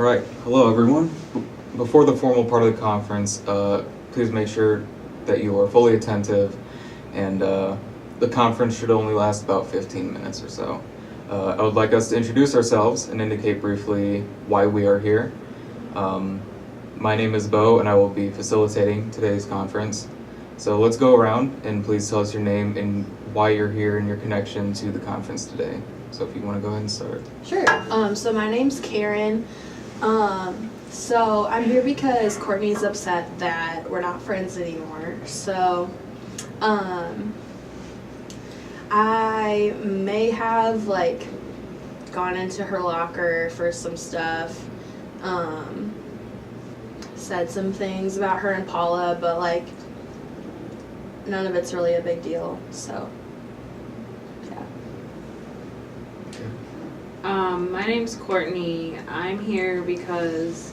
All right, hello everyone. Before the formal part of the conference, please make sure that you are fully attentive, and the conference should only last about 15 minutes or so. I would like us to introduce ourselves and indicate briefly why we are here. My name is Bo, and I will be facilitating today's conference. So let's go around and please tell us your name and why you're here and your connection to the conference today. So if you want to go ahead and start. Sure. So my name's Karen. So I'm here because Courtney's upset that we're not friends anymore. So, I may have gone into her locker for some stuff, said some things about her and Paula, but none of it's really a big deal. So, yeah. My name's Courtney. I'm here because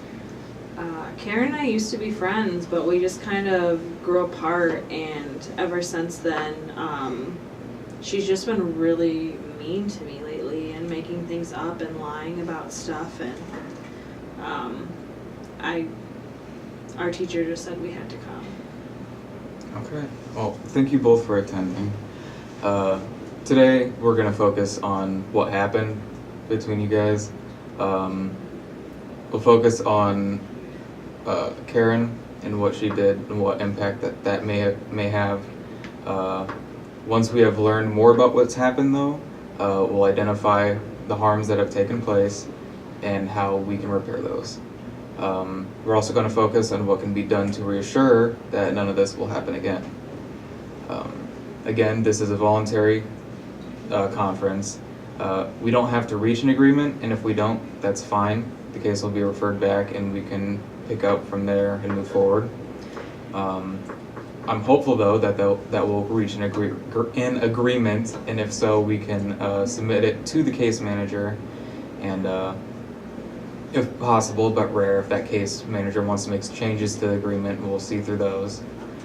Karen and I used to be friends, but we just kind of grew apart, and ever since then, she's just been really mean to me lately and making things up and lying about stuff, and our teacher just said we had to come. Okay. Well, thank you both for attending. Today we're going to focus on what happened between you guys. We'll focus on Karen and what she did and what impact that may have. Once we have learned more about what's happened, though, we'll identify the harms that have taken place and how we can repair those. We're also going to focus on what can be done to reassure that none of this will happen again. Again, this is a voluntary conference. We don't have to reach an agreement, and if we don't, that's fine. The case will be referred back, and we can pick up from there and move forward. I'm hopeful, though, that we'll reach an agreement, and if so, we can submit it to the case manager, and if possible, but rare, if that case manager wants to make changes to the agreement, we'll see through those.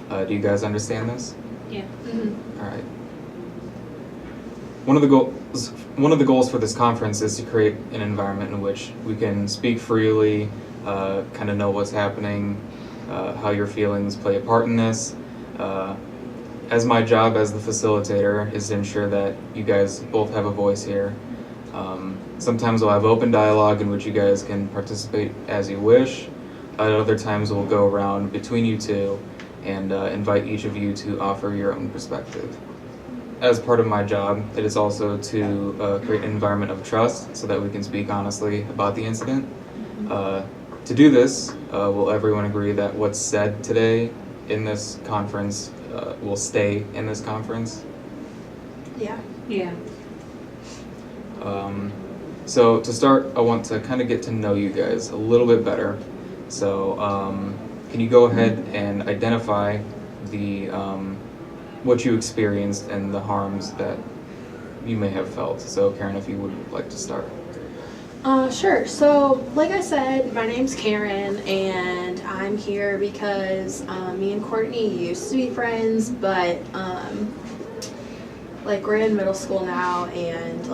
Do you guys understand this? Yeah. Mm-hmm. All right. One of the goals for this conference is to create an environment in which we can speak freely, kind of know what's happening, how your feelings play a part in this. As my job as the facilitator is to ensure that you guys both have a voice here. Sometimes we'll have open dialogue in which you guys can participate as you wish. At other times we'll go around between you two and invite each of you to offer your own perspective. As part of my job, it is also to create an environment of trust so that we can speak honestly about the incident. To do this, will everyone agree that what's said today in this conference will stay in this conference? Yeah. Yeah. So to start, I want to kind of get to know you guys a little bit better. So can you go ahead and identify the what you experienced and the harms that you may have felt? So Karen, if you would like to start. Sure. So, like I said, my name's Karen, and I'm here because me and Courtney used to be friends, but we're in middle school now, and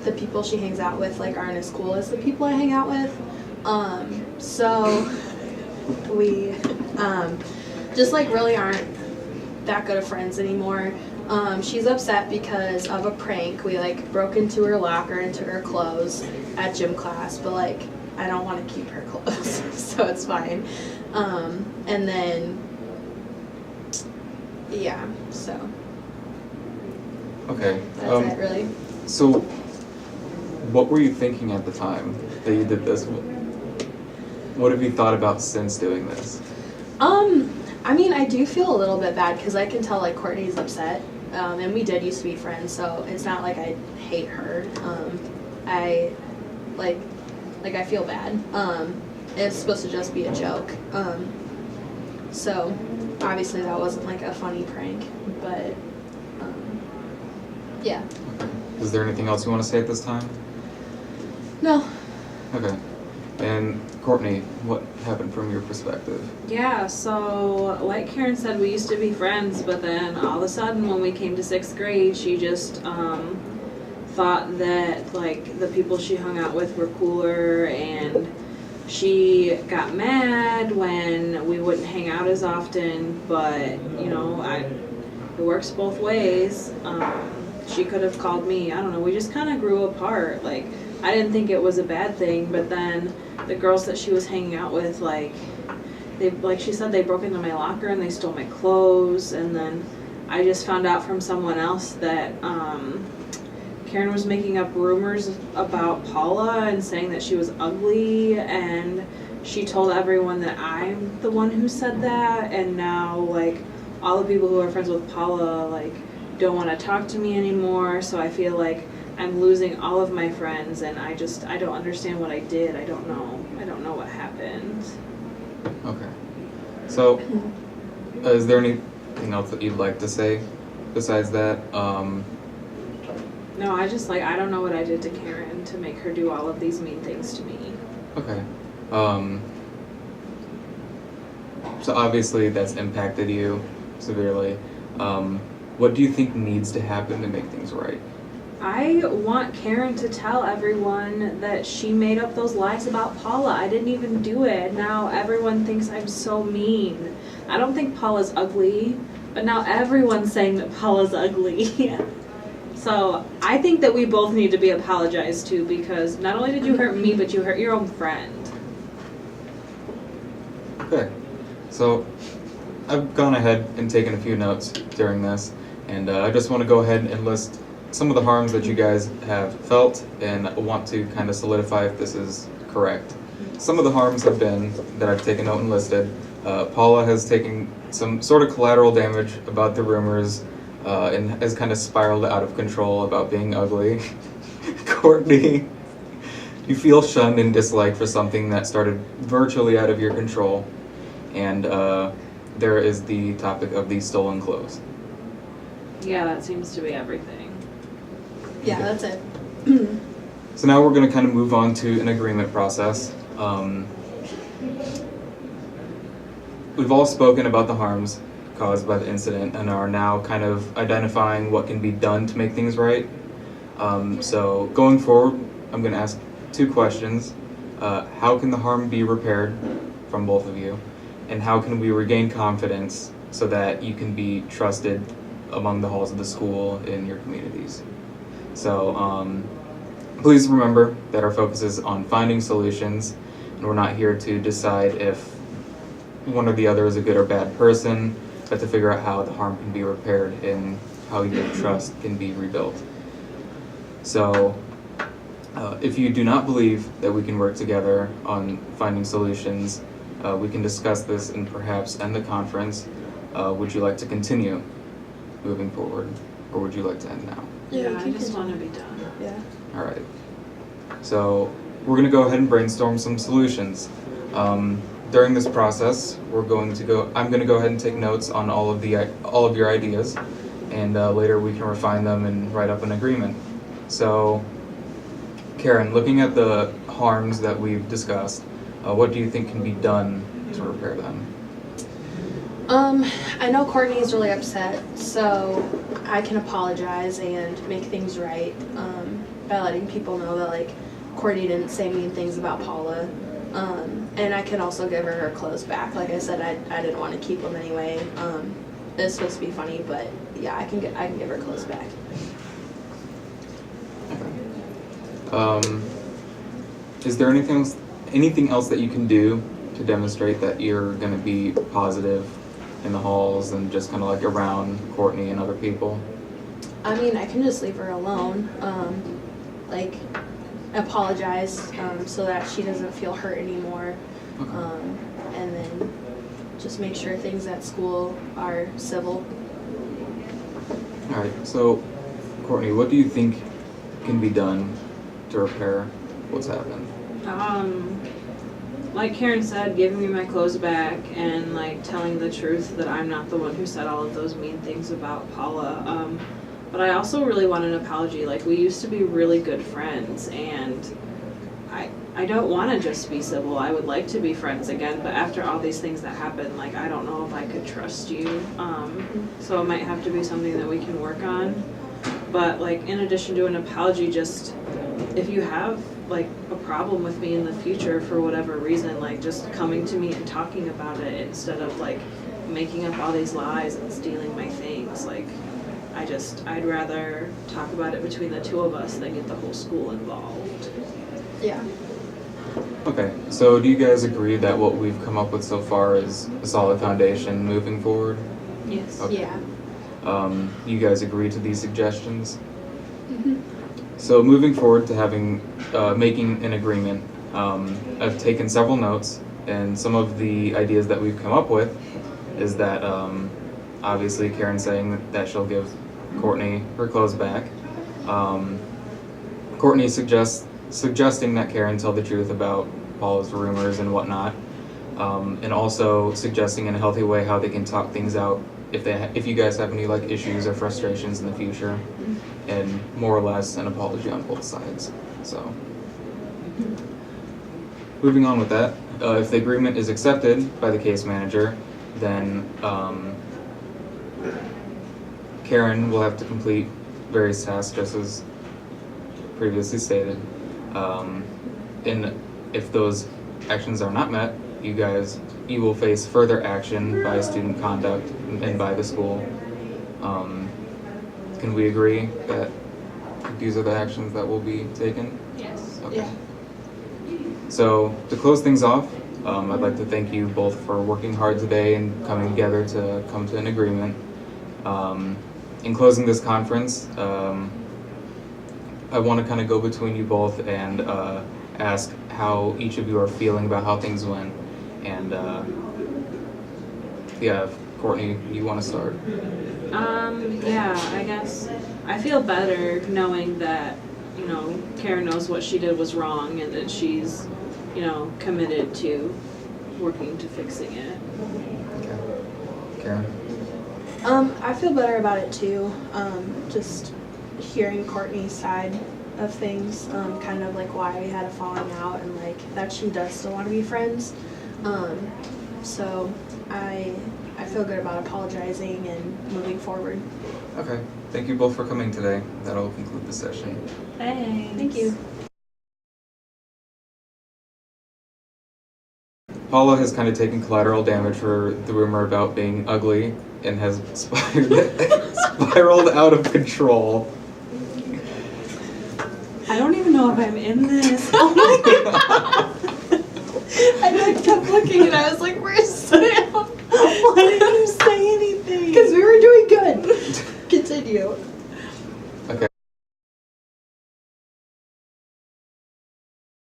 the people she hangs out with aren't as cool as the people I hang out with. So we just really aren't that good of friends anymore. She's upset because of a prank. We broke into her locker and took her clothes at gym class, but I don't want to keep her clothes, so it's fine. And then yeah, so Okay. that's it really. So what were you thinking at the time that you did this? What have you thought about since doing this? I mean, I do feel a little bit bad because I can tell Courtney's upset, and we did used to be friends, so it's not like I hate her. I I feel bad. It's supposed to just be a joke. So obviously that wasn't a funny prank, but yeah. Okay. Is there anything else you want to say at this time? No. Okay. And Courtney, what happened from your perspective? Yeah, so like Karen said, we used to be friends, but then all of a sudden when we came to 6th grade, she just thought that the people she hung out with were cooler, and she got mad when we wouldn't hang out as often, but you know, it works both ways. She could have called me. I don't know. We just kind of grew apart. Like, I didn't think it was a bad thing, but then the girls that she was hanging out with, like she said, they broke into my locker and they stole my clothes. And then I just found out from someone else that Karen was making up rumors about Paula and saying that she was ugly, and she told everyone that I'm the one who said that, and now like all the people who are friends with Paula like don't want to talk to me anymore, so I feel like I'm losing all of my friends, and I don't understand what I did. I don't know what happened. Okay. So, is there anything else that you'd like to say besides that? No, I don't know what I did to Karen to make her do all of these mean things to me. Okay. So obviously that's impacted you severely. What do you think needs to happen to make things right? I want Karen to tell everyone that she made up those lies about Paula. I didn't even do it. Now everyone thinks I'm so mean. I don't think Paula's ugly, but now everyone's saying that Paula's ugly. So I think that we both need to be apologized to, because not only did you hurt me, but you hurt your own friend. Okay. So I've gone ahead and taken a few notes during this, and I just want to go ahead and list some of the harms that you guys have felt, and I want to kind of solidify if this is correct. Some of the harms have been, that I've taken note and listed, Paula has taken some sort of collateral damage about the rumors, and has kind of spiraled out of control about being ugly. Courtney, you feel shunned and disliked for something that started virtually out of your control. And there is the topic of the stolen clothes. Yeah, that seems to be everything. Yeah, that's it. So now we're going to kind of move on to an agreement process. We've all spoken about the harms caused by the incident and are now kind of identifying what can be done to make things right. So going forward, I'm going to ask two questions. How can the harm be repaired from both of you? And how can we regain confidence so that you can be trusted among the halls of the school in your communities? So please remember that our focus is on finding solutions, and we're not here to decide if one or the other is a good or bad person, but to figure out how the harm can be repaired and how your trust can be rebuilt. So if you do not believe that we can work together on finding solutions, we can discuss this and perhaps end the conference. Would you like to continue moving forward, or would you like to end now? Yeah, I just want to be done. Yeah. All right. So we're going to go ahead and brainstorm some solutions. During this process, I'm going to go ahead and take notes on all of your ideas, and later we can refine them and write up an agreement. So, Karen, looking at the harms that we've discussed, what do you think can be done to repair them? I know Courtney's really upset, so I can apologize and make things right by letting people know that like Courtney didn't say mean things about Paula. And I can also give her clothes back. Like I said, I didn't want to keep them anyway. It was supposed to be funny, but yeah, I can give her clothes back. Is there anything else that you can do to demonstrate that you're going to be positive in the halls and just kind of like around Courtney and other people? I mean, I can just leave her alone. Like apologize so that she doesn't feel hurt anymore. Okay. And then just make sure things at school are civil. All right. So, Courtney, what do you think can be done to repair what's happened? Like Karen said, giving me my clothes back and like telling the truth that I'm not the one who said all of those mean things about Paula. But I also really want an apology. Like, we used to be really good friends, and I don't want to just be civil. I would like to be friends again, but after all these things that happened, like, I don't know if I could trust you. So it might have to be something that we can work on. But like, in addition to an apology, just if you have like a problem with me in the future for whatever reason, like just coming to me and talking about it instead of like making up all these lies and stealing my things. Like I'd rather talk about it between the two of us than get the whole school involved. Yeah. Okay, so do you guys agree that what we've come up with so far is a solid foundation moving forward? Yes. Okay. Yeah. You guys agree to these suggestions? Mm-hmm. So moving forward to having, making an agreement, I've taken several notes, and some of the ideas that we've come up with is that, obviously Karen saying that she'll give Courtney her clothes back. Courtney suggesting that Karen tell the truth about Paula's rumors and whatnot, and also suggesting in a healthy way how they can talk things out if you guys have any like issues or frustrations in the future, and more or less an apology on both sides. So, moving on with that, if the agreement is accepted by the case manager, then Karen will have to complete various tasks just as previously stated. And if those actions are not met, you will face further action by student conduct and by the school. Can we agree that these are the actions that will be taken? Yes. Okay. Yeah. So to close things off, I'd like to thank you both for working hard today and coming together to come to an agreement. In closing this conference, I want to kind of go between you both and ask how each of you are feeling about how things went. And yeah, Courtney, you want to start? Yeah, I guess I feel better knowing that, you know, Karen knows what she did was wrong and that she's, you know, committed to working to fixing it. Okay. Karen? I feel better about it too. Just hearing Courtney's side of things, kind of like why we had a falling out and like that she does still want to be friends. So I feel good about apologizing and moving forward. Okay. Thank you both for coming today. That'll conclude the session. Thanks. Thank you. Paula has kind of taken collateral damage for the rumor about being ugly and has spiraled out of control. I don't even know if I'm in this. Oh my god. I like kept looking and I was like, where's Sam? What?